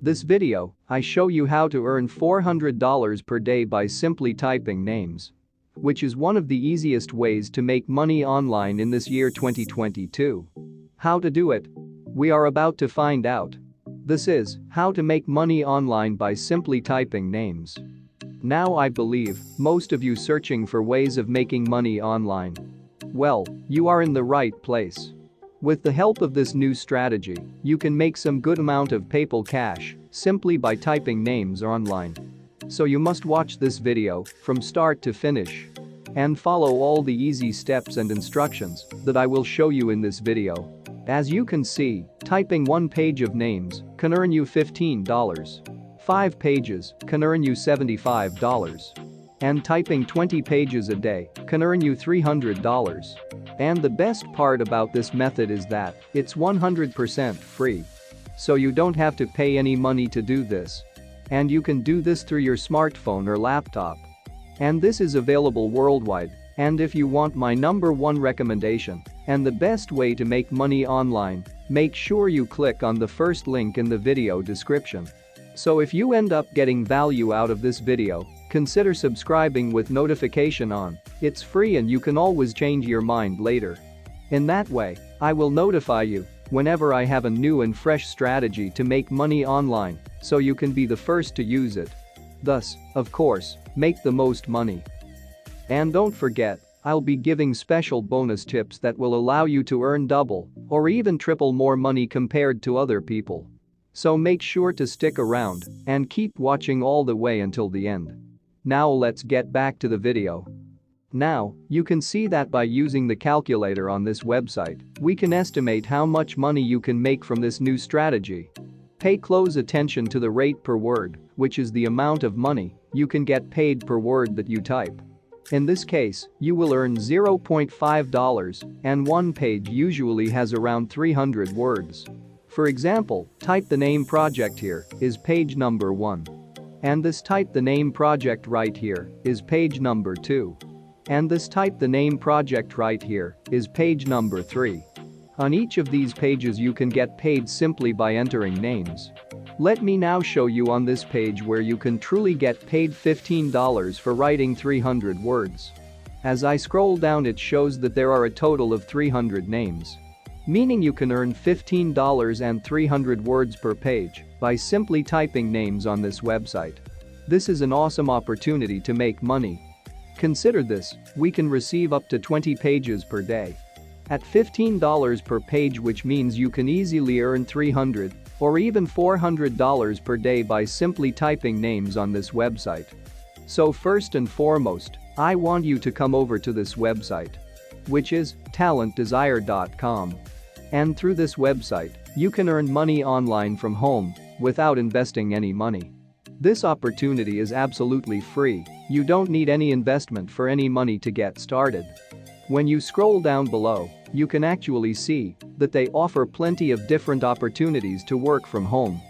This video, I show you how to earn $400 per day by simply typing names. Which is one of the easiest ways to make money online in this year 2022. How to do it? We are about to find out. This is how to make money online by simply typing names. Now I believe most of you searching for ways of making money online. Well, you are in the right place. With the help of this new strategy, you can make some good amount of PayPal cash simply by typing names online. So you must watch this video from start to finish and follow all the easy steps and instructions that I will show you in this video. As you can see, typing one page of names can earn you $15. 5 pages can earn you $75. And typing 20 pages a day can earn you $300. And the best part about this method is that it's 100% free. So you don't have to pay any money to do this. And you can do this through your smartphone or laptop. And this is available worldwide. And if you want my #1 recommendation and the best way to make money online, make sure you click on the first link in the video description. So if you end up getting value out of this video, consider subscribing with notification on. It's free and you can always change your mind later. In that way, I will notify you whenever I have a new and fresh strategy to make money online, so you can be the first to use it. Thus, of course, make the most money. And don't forget, I'll be giving special bonus tips that will allow you to earn double or even triple more money compared to other people. So make sure to stick around and keep watching all the way until the end. Now let's get back to the video. Now, you can see that by using the calculator on this website, we can estimate how much money you can make from this new strategy. Pay close attention to the rate per word, which is the amount of money you can get paid per word that you type. In this case, you will earn $0.5 and one page usually has around 300 words. For example, type the name project here is page number 1. And this type the name project right here is page number 2. And this type the name project right here is page number 3. On each of these pages you can get paid simply by entering names. Let me now show you on this page where you can truly get paid $15 for writing 300 words. As I scroll down it shows that there are a total of 300 names. Meaning you can earn $15 and 300 words per page by simply typing names on this website. This is an awesome opportunity to make money. Consider this, we can receive up to 20 pages per day. At $15 per page, which means you can easily earn $300 or even $400 per day by simply typing names on this website. So first and foremost, I want you to come over to this website, which is talentdesire.com. And through this website, you can earn money online from home without investing any money. This opportunity is absolutely free. You don't need any investment for any money to get started. When you scroll down below, you can actually see that they offer plenty of different opportunities to work from home,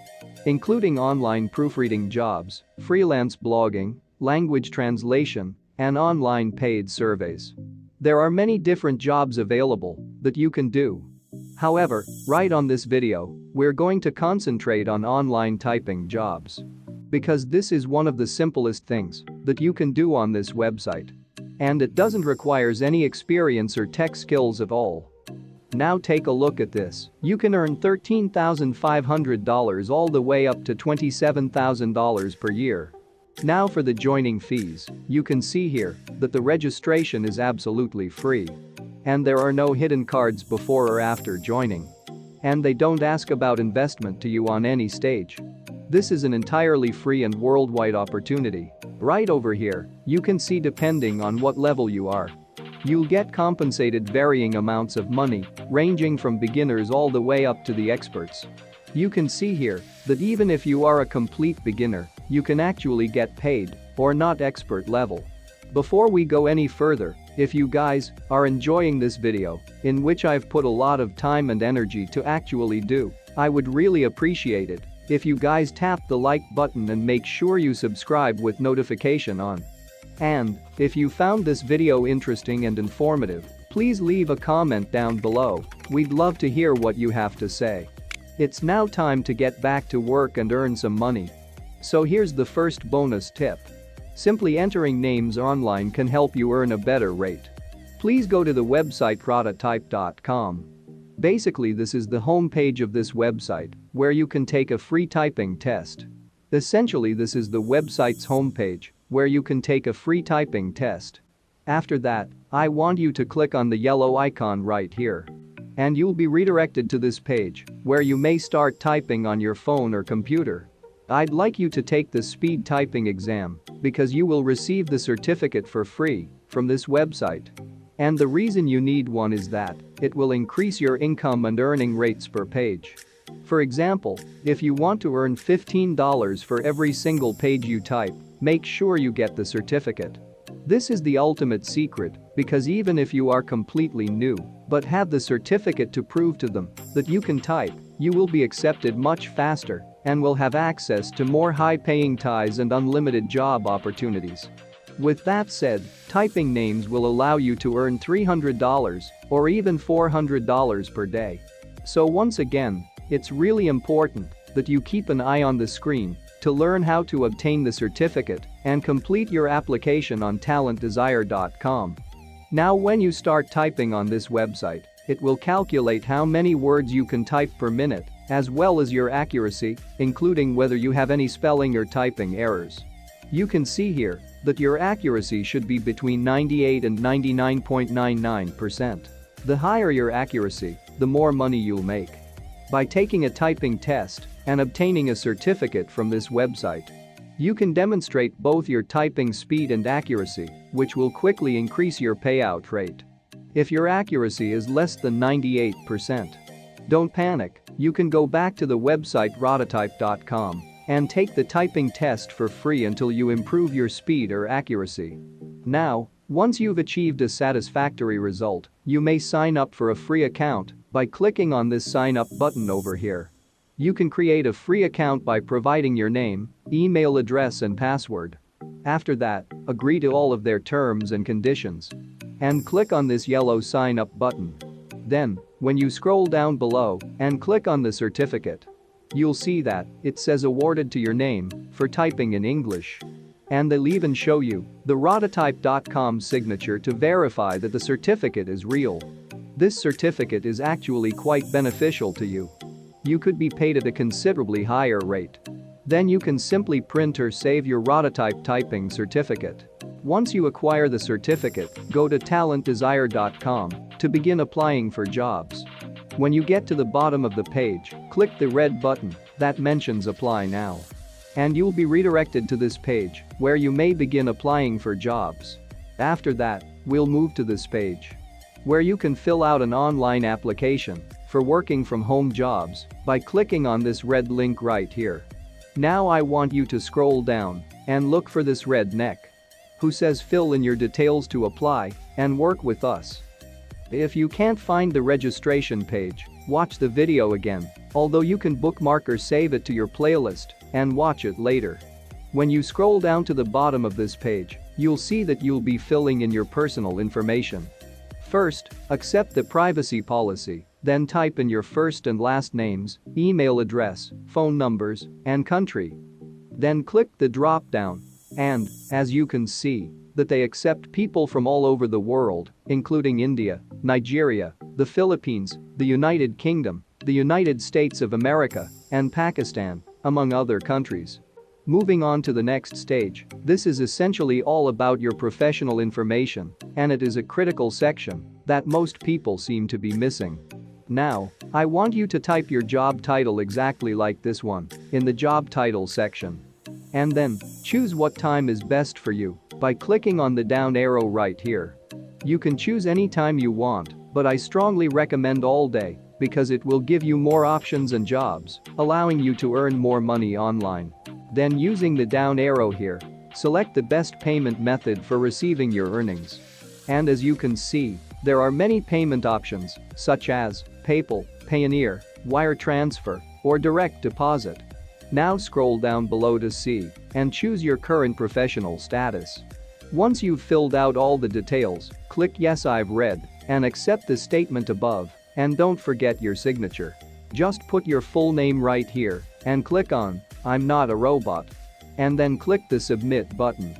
including online proofreading jobs, freelance blogging, language translation, and online paid surveys. There are many different jobs available that you can do. However, right on this video, we're going to concentrate on online typing jobs. Because this is one of the simplest things that you can do on this website. And it doesn't require any experience or tech skills at all. Now take a look at this. You can earn $13,500 all the way up to $27,000 per year. Now for the joining fees, you can see here that the registration is absolutely free. And there are no hidden cards before or after joining. And they don't ask about investment to you on any stage. This is an entirely free and worldwide opportunity. Right over here, you can see depending on what level you are, you'll get compensated varying amounts of money, ranging from beginners all the way up to the experts. You can see here that even if you are a complete beginner, you can actually get paid, or not expert level. Before we go any further, if you guys are enjoying this video, in which I've put a lot of time and energy to actually do, I would really appreciate it if you guys tap the like button and make sure you subscribe with notification on. And if you found this video interesting and informative, please leave a comment down below. We'd love to hear what you have to say. It's now time to get back to work and earn some money. So here's the first bonus tip. Simply entering names online can help you earn a better rate. Please go to the website radatype.com. Basically, this is the home page of this website, where you can take a free typing test. Essentially, this is the website's homepage, where you can take a free typing test. After that, I want you to click on the yellow icon right here. And you'll be redirected to this page, where you may start typing on your phone or computer. I'd like you to take the speed typing exam, because you will receive the certificate for free from this website. And the reason you need one is that it will increase your income and earning rates per page. For example, if you want to earn $15 for every single page you type, make sure you get the certificate. This is the ultimate secret, because even if you are completely new but have the certificate to prove to them that you can type, you will be accepted much faster and will have access to more high-paying ties and unlimited job opportunities. With that said, typing names will allow you to earn $300 or even $400 per day. So once again, it's really important that you keep an eye on the screen to learn how to obtain the certificate and complete your application on talentdesire.com. Now when you start typing on this website, it will calculate how many words you can type per minute, as well as your accuracy, including whether you have any spelling or typing errors. You can see here that your accuracy should be between 98 and 99.99%. The higher your accuracy, the more money you'll make. By taking a typing test and obtaining a certificate from this website, you can demonstrate both your typing speed and accuracy, which will quickly increase your payout rate. If your accuracy is less than 98%, don't panic, you can go back to the website radatype.com and take the typing test for free until you improve your speed or accuracy. Now, once you've achieved a satisfactory result, you may sign up for a free account by clicking on this sign up button over here. You can create a free account by providing your name, email address and password. After that, agree to all of their terms and conditions. And click on this yellow sign up button. Then, when you scroll down below and click on the certificate, you'll see that it says awarded to your name for typing in English. And they'll even show you the radatype.com signature to verify that the certificate is real. This certificate is actually quite beneficial to you. You could be paid at a considerably higher rate. Then you can simply print or save your Radatype typing certificate. Once you acquire the certificate, go to talentdesire.com to begin applying for jobs. When you get to the bottom of the page, click the red button that mentions Apply Now. And you'll be redirected to this page where you may begin applying for jobs. After that, we'll move to this page where you can fill out an online application for working from home jobs by clicking on this red link right here. Now I want you to scroll down and look for this red neck who says fill in your details to apply and work with us. If you can't find the registration page, watch the video again, although you can bookmark or save it to your playlist and watch it later. When you scroll down to the bottom of this page, you'll see that you'll be filling in your personal information. First, accept the privacy policy, then type in your first and last names, email address, phone numbers, and country. Then click the drop-down, and, as you can see, that they accept people from all over the world, including India, Nigeria, the Philippines, the United Kingdom, the United States of America, and Pakistan, among other countries. Moving on to the next stage, this is essentially all about your professional information, and it is a critical section that most people seem to be missing. Now, I want you to type your job title exactly like this one in the job title section. And then, choose what time is best for you by clicking on the down arrow right here. You can choose any time you want, but I strongly recommend all day because it will give you more options and jobs, allowing you to earn more money online. Then using the down arrow here, select the best payment method for receiving your earnings. And as you can see, there are many payment options, such as PayPal, Payoneer, wire transfer, or direct deposit. Now scroll down below to see and choose your current professional status. Once you've filled out all the details, click Yes I've read and accept the statement above, and don't forget your signature. Just put your full name right here and click on "I'm not a robot." And then click the submit button.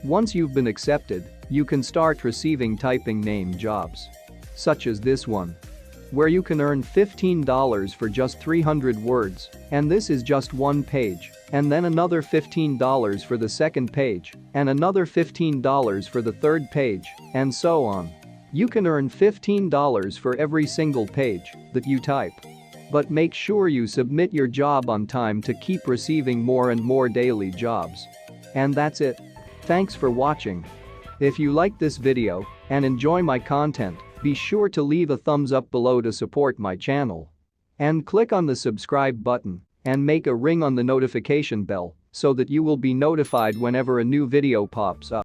Once you've been accepted, you can start receiving typing name jobs. Such as this one, where you can earn $15 for just 300 words, and this is just one page, and then another $15 for the second page, and another $15 for the third page, and so on. You can earn $15 for every single page that you type. But make sure you submit your job on time to keep receiving more and more daily jobs. And that's it. Thanks for watching. If you like this video and enjoy my content, be sure to leave a thumbs up below to support my channel. And click on the subscribe button and make a ring on the notification bell so that you will be notified whenever a new video pops up.